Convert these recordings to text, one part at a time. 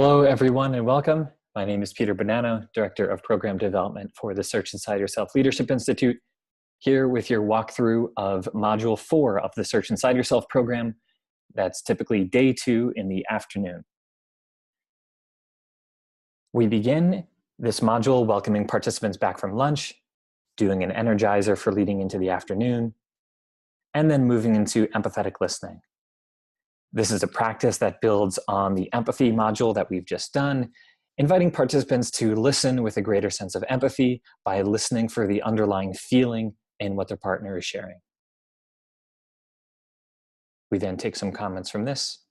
Hello, everyone, and welcome. My name is Peter Bonanno, Director of Program Development for the Search Inside Yourself Leadership Institute, here with your walkthrough of Module 4 of the Search Inside Yourself program. That's typically day 2 in the afternoon. We begin this module welcoming participants back from lunch, doing an energizer for leading into the afternoon, and then moving into empathetic listening. This is a practice that builds on the empathy module that we've just done, inviting participants to listen with a greater sense of empathy by listening for the underlying feeling in what their partner is sharing. We then take some comments from this,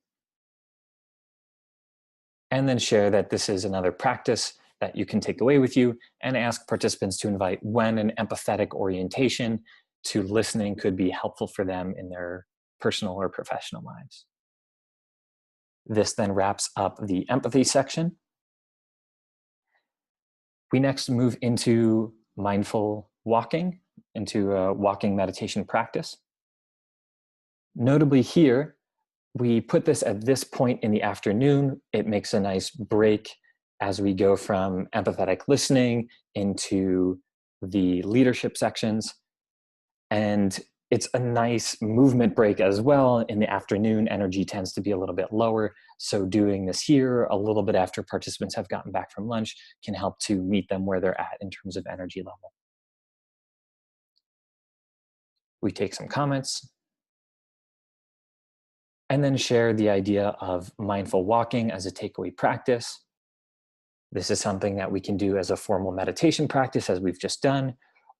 and then share that this is another practice that you can take away with you, and ask participants to invite when an empathetic orientation to listening could be helpful for them in their personal or professional lives. This then wraps up the empathy section. We next move into mindful walking, into a walking meditation practice. Notably here, we put this at this point in the afternoon. It makes a nice break as we go from empathetic listening into the leadership sections. And it's a nice movement break as well. In the afternoon, energy tends to be a little bit lower. So doing this here a little bit after participants have gotten back from lunch can help to meet them where they're at in terms of energy level. We take some comments and then share the idea of mindful walking as a takeaway practice. This is something that we can do as a formal meditation practice, as we've just done,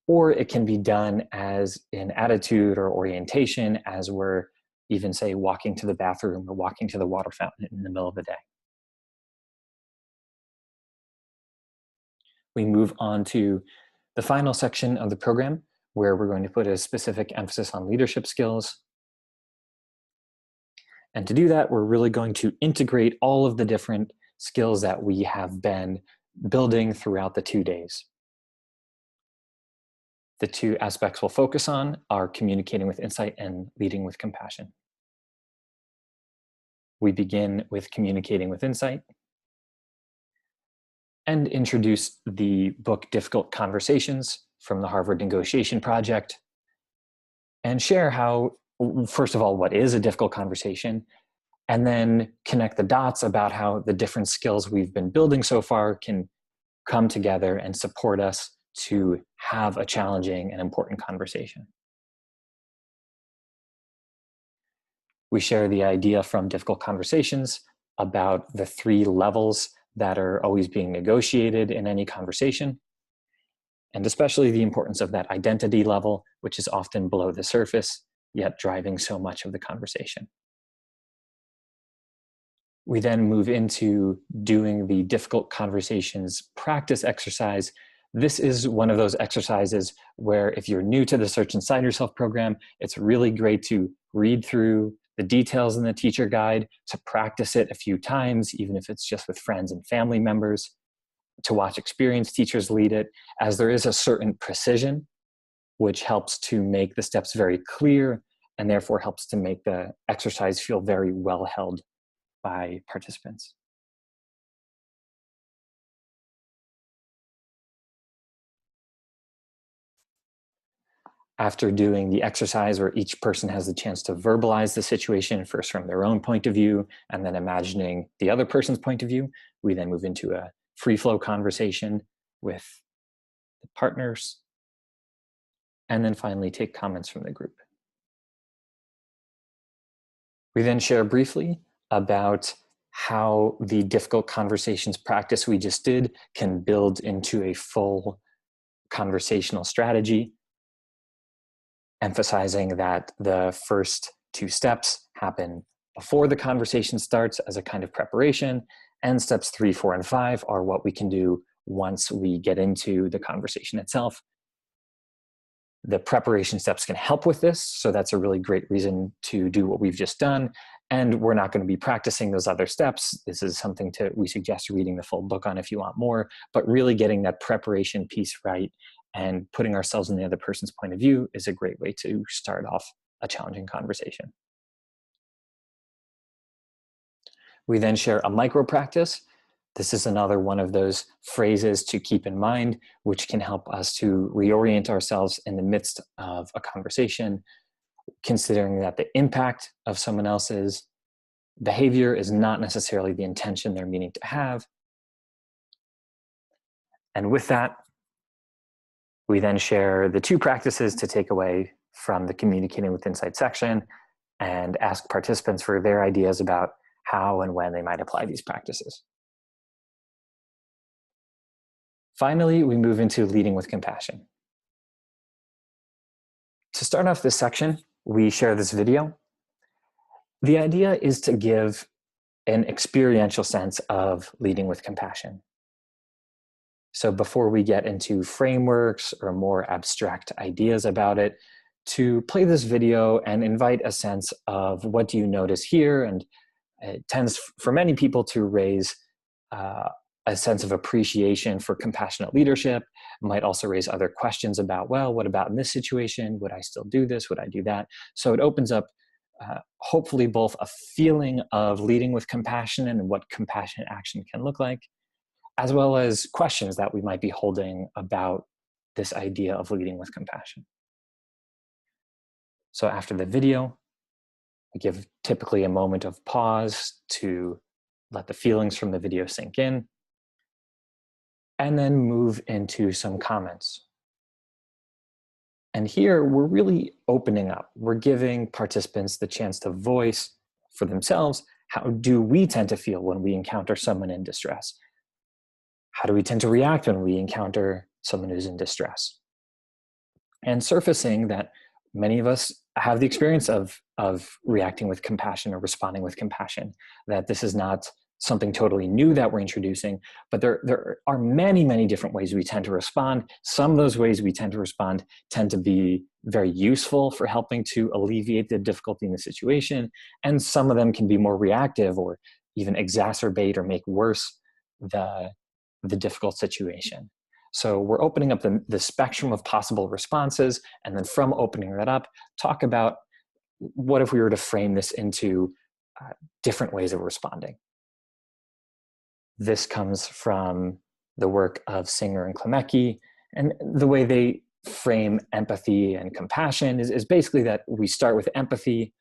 or it can be done as an attitude or orientation as we're even, say, walking to the bathroom or walking to the water fountain in the middle of the day. We move on to the final section of the program, where we're going to put a specific emphasis on leadership skills. And to do that, we're really going to integrate all of the different skills that we have been building throughout the 2 days. The 2 aspects we'll focus on are communicating with insight and leading with compassion. We begin with communicating with insight and introduce the book Difficult Conversations from the Harvard Negotiation Project, and share how, first of all, what is a difficult conversation, and then connect the dots about how the different skills we've been building so far can come together and support us to have a challenging and important conversation. We share the idea from Difficult Conversations about the 3 levels that are always being negotiated in any conversation, and especially the importance of that identity level, which is often below the surface, yet driving so much of the conversation. We then move into doing the Difficult Conversations practice exercise. This is one of those exercises where, if you're new to the Search Inside Yourself program, it's really great to read through the details in the teacher guide, to practice it a few times, even if it's just with friends and family members, to watch experienced teachers lead it, as there is a certain precision, which helps to make the steps very clear and therefore helps to make the exercise feel very well held by participants. After doing the exercise where each person has the chance to verbalize the situation, first from their own point of view, and then imagining the other person's point of view, we then move into a free flow conversation with the partners, and then finally take comments from the group. We then share briefly about how the Difficult Conversations practice we just did can build into a full conversational strategy, emphasizing that the first 2 steps happen before the conversation starts as a kind of preparation, and steps 3, 4, and 5 are what we can do once we get into the conversation itself. The preparation steps can help with this, so that's a really great reason to do what we've just done. And we're not going to be practicing those other steps. This is something we suggest reading the full book on if you want more, but really getting that preparation piece right and putting ourselves in the other person's point of view is a great way to start off a challenging conversation. We then share a micro practice This is another one of those phrases to keep in mind, which can help us to reorient ourselves in the midst of a conversation, considering that the impact of someone else's behavior is not necessarily the intention they're meaning to have. And with that, we then share the 2 practices to take away from the Communicating with Insight section and ask participants for their ideas about how and when they might apply these practices. Finally, we move into leading with compassion. To start off this section, we share this video. The idea is to give an experiential sense of leading with compassion. So before we get into frameworks or more abstract ideas about it, to play this video and invite a sense of what do you notice here, and it tends for many people to raise a sense of appreciation for compassionate leadership. It might also raise other questions about, well, what about in this situation? Would I still do this? Would I do that? So it opens up hopefully both a feeling of leading with compassion and what compassionate action can look like, as well as questions that we might be holding about this idea of leading with compassion. So after the video, we give typically a moment of pause to let the feelings from the video sink in, and then move into some comments. And here we're really opening up. We're giving participants the chance to voice for themselves, how do we tend to feel when we encounter someone in distress? How do we tend to react when we encounter someone who's in distress? And surfacing that many of us have the experience of reacting with compassion or responding with compassion, that this is not something totally new that we're introducing, but there are many, many different ways we tend to respond. Some of those ways we tend to respond tend to be very useful for helping to alleviate the difficulty in the situation, and some of them can be more reactive or even exacerbate or make worse the difficult situation. So we're opening up the spectrum of possible responses, and then from opening that up, talk about what if we were to frame this into different ways of responding. This comes from the work of Singer and Klemecki, and the way they frame empathy and compassion is basically that we start with empathy,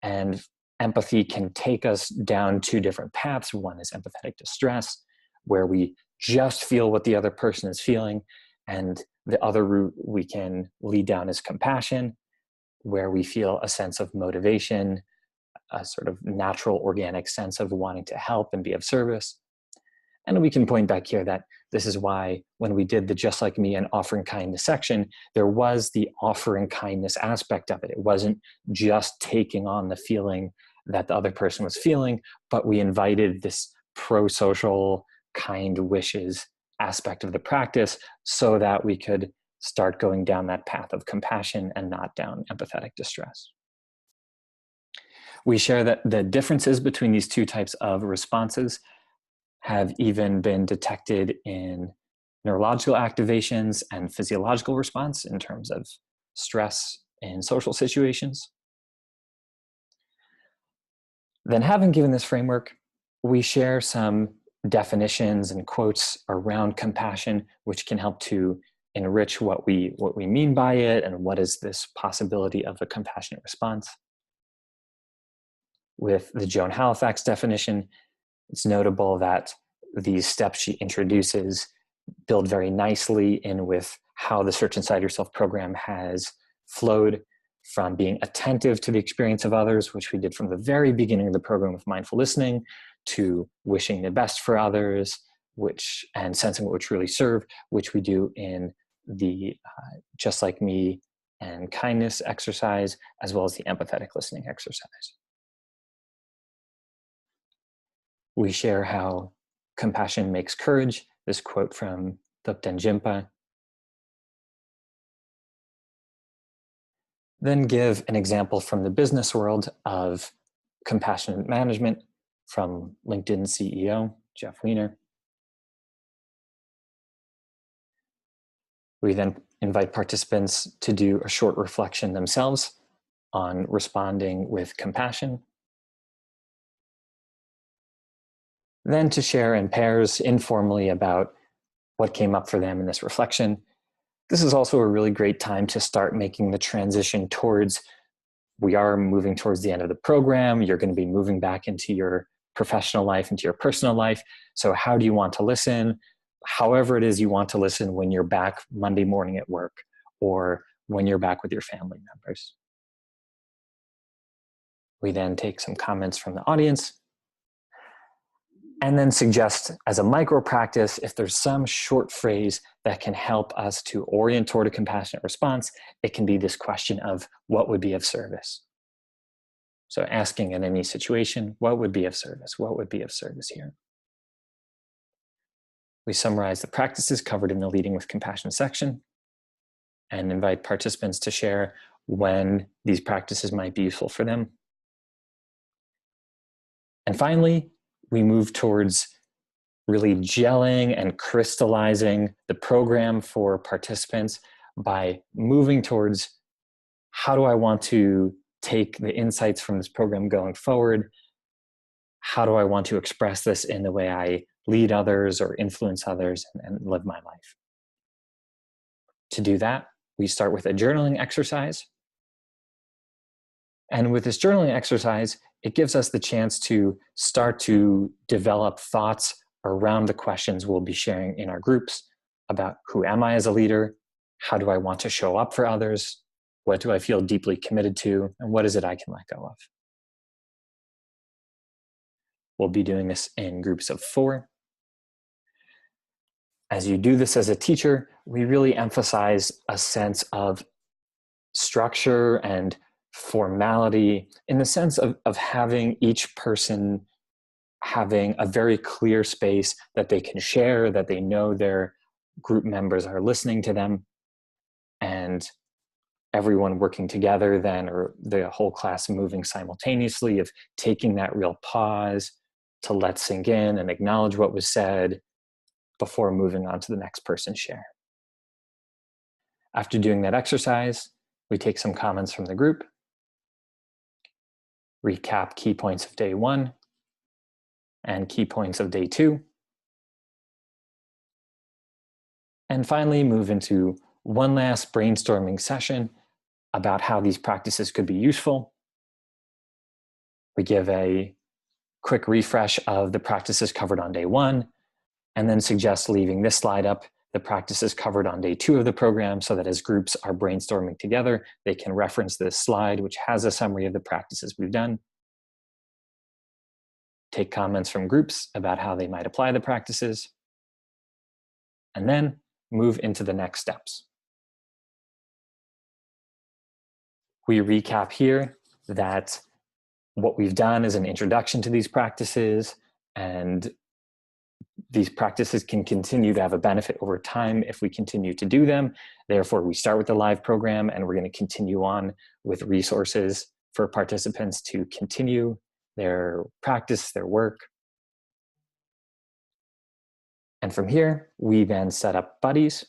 and empathy can take us down 2 different paths. One is empathetic distress, where we just feel what the other person is feeling, and the other route we can lead down is compassion, where we feel a sense of motivation, a sort of natural organic sense of wanting to help and be of service. And we can point back here that this is why when we did the Just Like Me and Offering Kindness section, there was the offering kindness aspect of it. It wasn't just taking on the feeling that the other person was feeling, but we invited this pro-social kind wishes aspect of the practice so that we could start going down that path of compassion and not down empathetic distress. We share that the differences between these 2 types of responses have even been detected in neurological activations and physiological response in terms of stress in social situations. Then, having given this framework, we share some definitions and quotes around compassion, which can help to enrich what we mean by it and what is this possibility of a compassionate response. With the Joan Halifax definition, it's notable that these steps she introduces build very nicely in with how the Search Inside Yourself program has flowed from being attentive to the experience of others, which we did from the very beginning of the program with mindful listening, to wishing the best for others, and sensing what would truly serve, which we do in the Just Like Me and kindness exercise, as well as the empathetic listening exercise. We share how compassion makes courage, this quote from Thupten Jinpa. Then give an example from the business world of compassionate management from LinkedIn CEO, Jeff Weiner. We then invite participants to do a short reflection themselves on responding with compassion. then to share in pairs informally about what came up for them in this reflection. This is also a really great time to start making the transition towards, we are moving towards the end of the program. You're going to be moving back into your professional life, into your personal life. So how do you want to listen? However it is you want to listen when you're back Monday morning at work or when you're back with your family members. We then take some comments from the audience and then suggest as a micro practice, if there's some short phrase that can help us to orient toward a compassionate response, it can be this question of what would be of service. So asking in any situation, what would be of service? What would be of service here? We summarize the practices covered in the Leading with Compassion section and invite participants to share when these practices might be useful for them. And finally, we move towards really gelling and crystallizing the program for participants by moving towards how do I want to take the insights from this program going forward? How do I want to express this in the way I lead others or influence others and live my life? To do that, we start with a journaling exercise. And with this journaling exercise, it gives us the chance to start to develop thoughts around the questions we'll be sharing in our groups about who am I as a leader? How do I want to show up for others? What do I feel deeply committed to? And what is it I can let go of? We'll be doing this in groups of 4. As you do this as a teacher, we really emphasize a sense of structure and formality in the sense of having each person having a very clear space that they can share, that they know their group members are listening to them, and everyone working together then, or the whole class moving simultaneously, of taking that real pause to let sink in and acknowledge what was said before moving on to the next person's share. After doing that exercise, we take some comments from the group, recap key points of day 1 and key points of day 2, and finally move into one last brainstorming session about how these practices could be useful. We give a quick refresh of the practices covered on day 1, and then suggest leaving this slide up, the practices covered on day 2 of the program, so that as groups are brainstorming together, they can reference this slide, which has a summary of the practices we've done. Take comments from groups about how they might apply the practices, and then move into the next steps. We recap here that what we've done is an introduction to these practices, and these practices can continue to have a benefit over time if we continue to do them. Therefore, we start with the live program, and we're going to continue on with resources for participants to continue their practice, their work. And from here, we then set up buddies.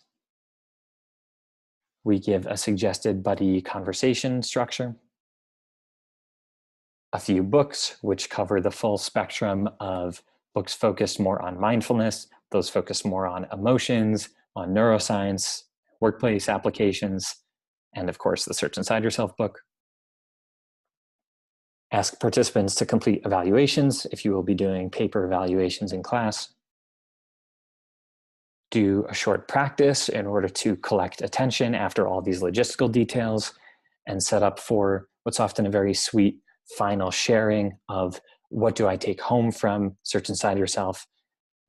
We give a suggested buddy conversation structure, a few books which cover the full spectrum of books focused more on mindfulness, those focused more on emotions, on neuroscience, workplace applications, and of course the Search Inside Yourself book. Ask participants to complete evaluations if you will be doing paper evaluations in class. Do a short practice in order to collect attention after all these logistical details, and set up for what's often a very sweet final sharing of what do I take home from Search Inside Yourself.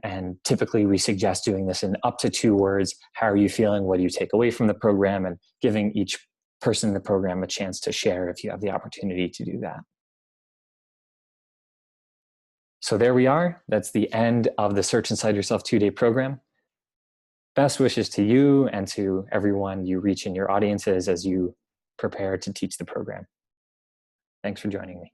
And typically we suggest doing this in up to 2 words. How are you feeling? What do you take away from the program? And giving each person in the program a chance to share if you have the opportunity to do that. So there we are. That's the end of the Search Inside Yourself 2-day program. Best wishes to you and to everyone you reach in your audiences as you prepare to teach the program. Thanks for joining me.